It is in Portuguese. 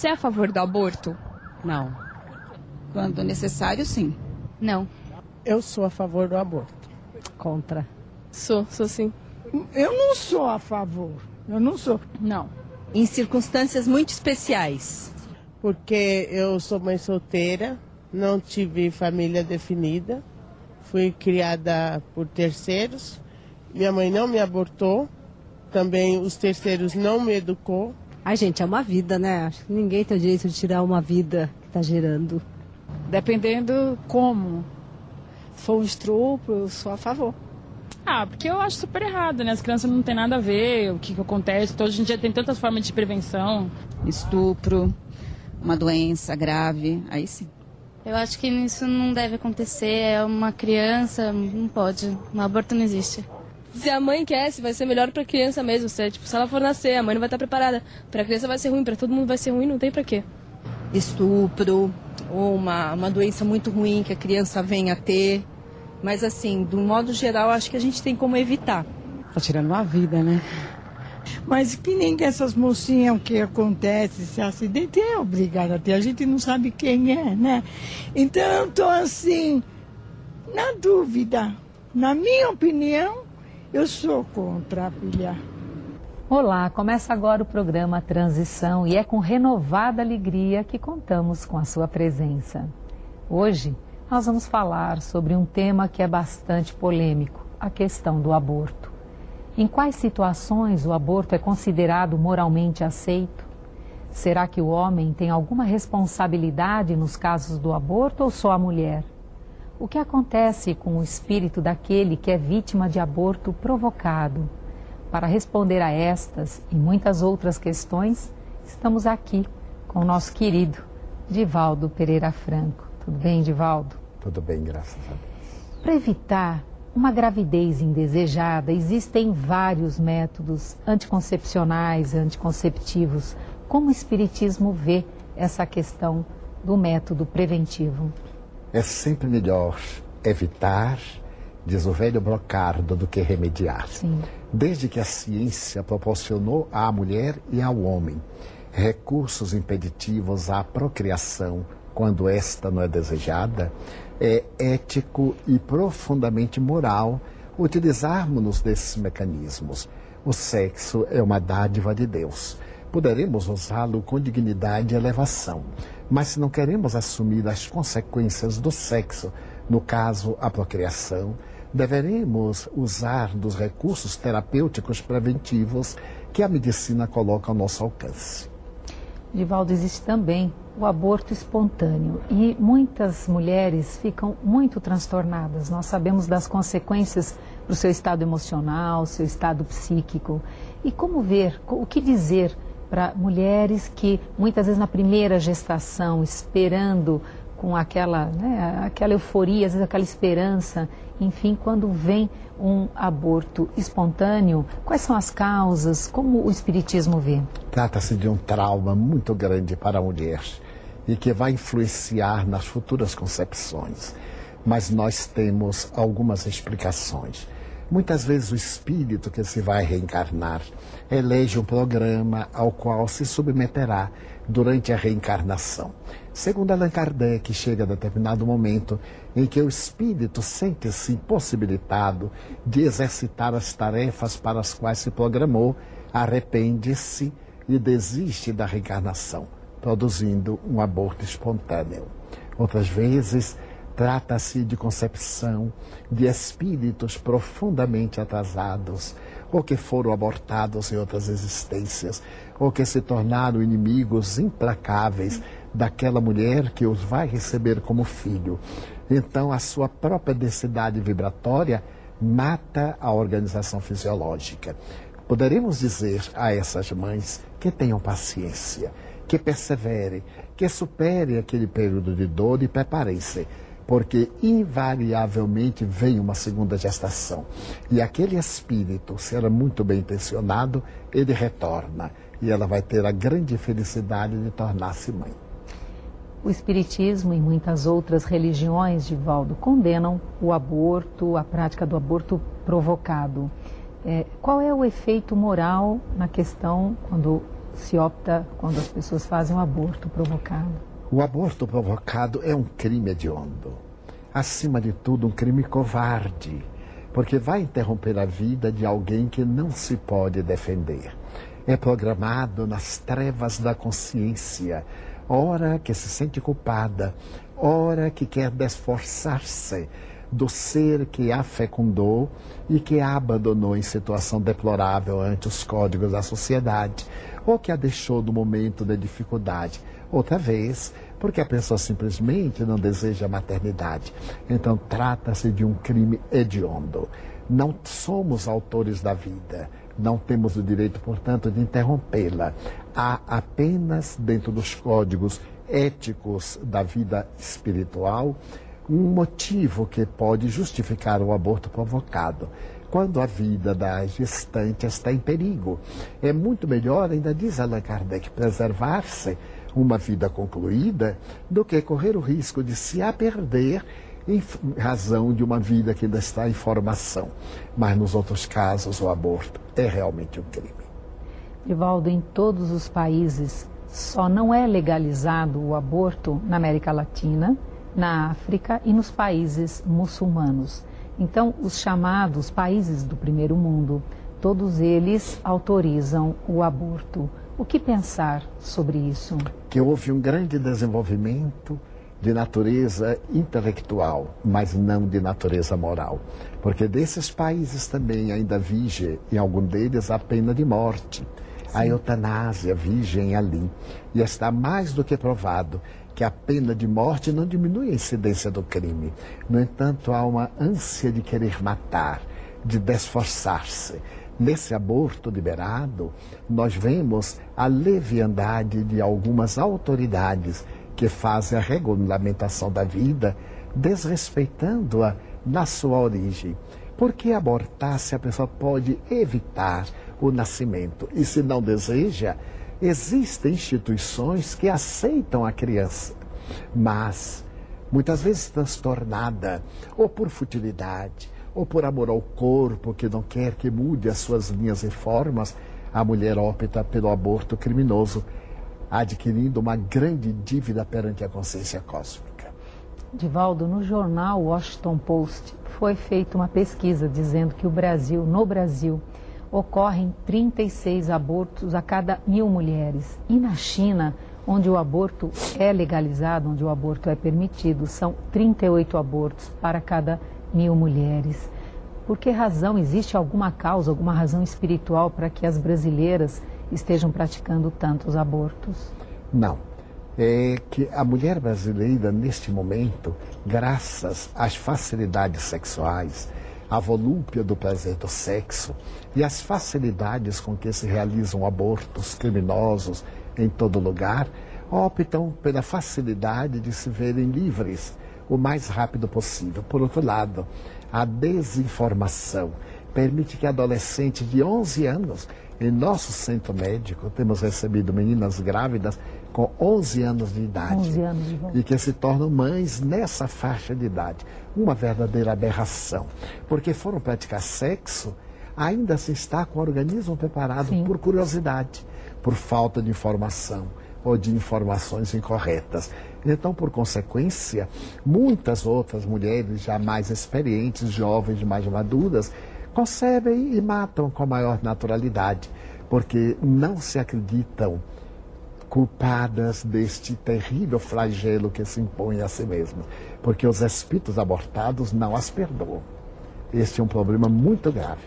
Você é a favor do aborto? Não. Quando necessário, sim. Não. Eu sou a favor do aborto. Contra. Sou sim. Eu não sou a favor. Eu não sou. Não. Em circunstâncias muito especiais. Porque eu sou mãe solteira, não tive família definida, fui criada por terceiros, minha mãe não me abortou, também os terceiros não me educou. Ai, gente, é uma vida, né? Acho que ninguém tem o direito de tirar uma vida que está gerando. Dependendo como. Se for um estupro, eu sou a favor. Porque eu acho super errado, né? As crianças não tem nada a ver, o que acontece. Hoje em dia tem tantas formas de prevenção. Estupro, uma doença grave, aí sim. Eu acho que isso não deve acontecer, é uma criança, não pode, um aborto não existe. Se a mãe quer, se vai ser melhor pra criança mesmo. Se ela for nascer, a mãe não vai estar preparada. Pra criança vai ser ruim, pra todo mundo vai ser ruim, não tem pra quê. Estupro, ou uma doença muito ruim que a criança venha a ter. Mas assim, do modo geral, acho que a gente tem como evitar. Tá tirando uma vida, né? Mas que nem que essas mocinhas, o que acontece, se acidente, é obrigada a ter. A gente não sabe quem é, né? Então eu estou assim, na dúvida. Na minha opinião, eu sou contra a filha. Olá, começa agora o programa Transição e é com renovada alegria que contamos com a sua presença. Hoje nós vamos falar sobre um tema que é bastante polêmico, a questão do aborto. Em quais situações o aborto é considerado moralmente aceito? Será que o homem tem alguma responsabilidade nos casos do aborto ou só a mulher? O que acontece com o espírito daquele que é vítima de aborto provocado? Para responder a estas e muitas outras questões, estamos aqui com o nosso querido Divaldo Pereira Franco. Tudo bem, Divaldo? Tudo bem, graças a Deus. Para evitar uma gravidez indesejada, existem vários métodos anticoncepcionais, anticonceptivos. Como o Espiritismo vê essa questão do método preventivo? É sempre melhor evitar, diz o velho Brocardo, do que remediar. Sim. Desde que a ciência proporcionou à mulher e ao homem recursos impeditivos à procriação, quando esta não é desejada, é ético e profundamente moral utilizarmos-nos desses mecanismos. O sexo é uma dádiva de Deus. Poderemos usá-lo com dignidade e elevação, mas se não queremos assumir as consequências do sexo, no caso a procriação, deveremos usar dos recursos terapêuticos preventivos que a medicina coloca ao nosso alcance. Divaldo, existe também o aborto espontâneo e muitas mulheres ficam muito transtornadas. Nós sabemos das consequências para o seu estado emocional, seu estado psíquico. E como ver, o que dizer para mulheres que muitas vezes na primeira gestação, esperando com aquela euforia, às vezes aquela esperança, enfim, quando vem um aborto espontâneo, quais são as causas, como o Espiritismo vê? Trata-se de um trauma muito grande para a mulher e que vai influenciar nas futuras concepções. Mas nós temos algumas explicações. Muitas vezes o espírito que se vai reencarnar elege um programa ao qual se submeterá durante a reencarnação. Segundo Allan Kardec, chega a determinado momento em que o espírito sente-se impossibilitado de exercitar as tarefas para as quais se programou, arrepende-se e desiste da reencarnação, produzindo um aborto espontâneo. Outras vezes, trata-se de concepção de espíritos profundamente atrasados, ou que foram abortados em outras existências, ou que se tornaram inimigos implacáveis daquela mulher que os vai receber como filho. Então, a sua própria densidade vibratória mata a organização fisiológica. Poderemos dizer a essas mães que tenham paciência, que perseverem, que superem aquele período de dor e preparem-se, porque invariavelmente vem uma segunda gestação. E aquele espírito, se era muito bem intencionado, ele retorna e ela vai ter a grande felicidade de tornar-se mãe. O Espiritismo e muitas outras religiões, Divaldo, condenam o aborto, a prática do aborto provocado. Qual é o efeito moral na questão quando se opta quando as pessoas fazem um aborto provocado? O aborto provocado é um crime hediondo. Acima de tudo, um crime covarde, porque vai interromper a vida de alguém que não se pode defender. É programado nas trevas da consciência, ora que se sente culpada, ora que quer desforçar-se do ser que a fecundou e que a abandonou em situação deplorável ante os códigos da sociedade, ou que a deixou no momento de dificuldade. Outra vez, porque a pessoa simplesmente não deseja a maternidade. Então, trata-se de um crime hediondo. Não somos autores da vida, não temos o direito, portanto, de interrompê-la. Há apenas, dentro dos códigos éticos da vida espiritual, um motivo que pode justificar o aborto provocado. Quando a vida da gestante está em perigo. É muito melhor, ainda diz Allan Kardec, preservar-se uma vida concluída do que correr o risco de se a perder em razão de uma vida que ainda está em formação. Mas nos outros casos o aborto é realmente um crime. Divaldo, em todos os países só não é legalizado o aborto na América Latina, na África e nos países muçulmanos. Então, os chamados países do primeiro mundo, todos eles autorizam o aborto. O que pensar sobre isso? Que houve um grande desenvolvimento de natureza intelectual, mas não de natureza moral. Porque desses países também ainda vige, em algum deles, a pena de morte. Sim. A eutanásia vigem ali. E está mais do que provado que a pena de morte não diminui a incidência do crime. No entanto, há uma ânsia de querer matar, de desforçar-se. Nesse aborto liberado, nós vemos a leviandade de algumas autoridades que fazem a regulamentação da vida, desrespeitando-a na sua origem. Por que abortar se a pessoa pode evitar o nascimento? E se não deseja, existem instituições que aceitam a criança, mas muitas vezes transtornada, ou por futilidade, ou por amor ao corpo, que não quer que mude as suas linhas e formas, a mulher opta pelo aborto criminoso, adquirindo uma grande dívida perante a consciência cósmica. Divaldo, no jornal Washington Post foi feita uma pesquisa dizendo que no Brasil, ocorrem 36 abortos a cada 1000 mulheres. E na China, onde o aborto é legalizado, onde o aborto é permitido, são 38 abortos para cada 1000 mulheres. Por que razão? Existe alguma causa, alguma razão espiritual para que as brasileiras estejam praticando tantos abortos? Não. É que a mulher brasileira, neste momento, graças às facilidades sexuais, à volúpia do prazer do sexo e às facilidades com que se realizam abortos criminosos em todo lugar, optam pela facilidade de se verem livres o mais rápido possível. Por outro lado, a desinformação permite que adolescentes de 11 anos, em nosso centro médico, temos recebido meninas grávidas com 11 anos de idade. 11 anos de idade. E que se tornam mães nessa faixa de idade. Uma verdadeira aberração. Porque foram praticar sexo, ainda se está com o organismo preparado. Sim. Por curiosidade, por falta de informação ou de informações incorretas. Então, por consequência, muitas outras mulheres já mais experientes, jovens, mais maduras, concebem e matam com a maior naturalidade, porque não se acreditam culpadas deste terrível flagelo que se impõe a si mesmas, porque os espíritos abortados não as perdoam. Este é um problema muito grave.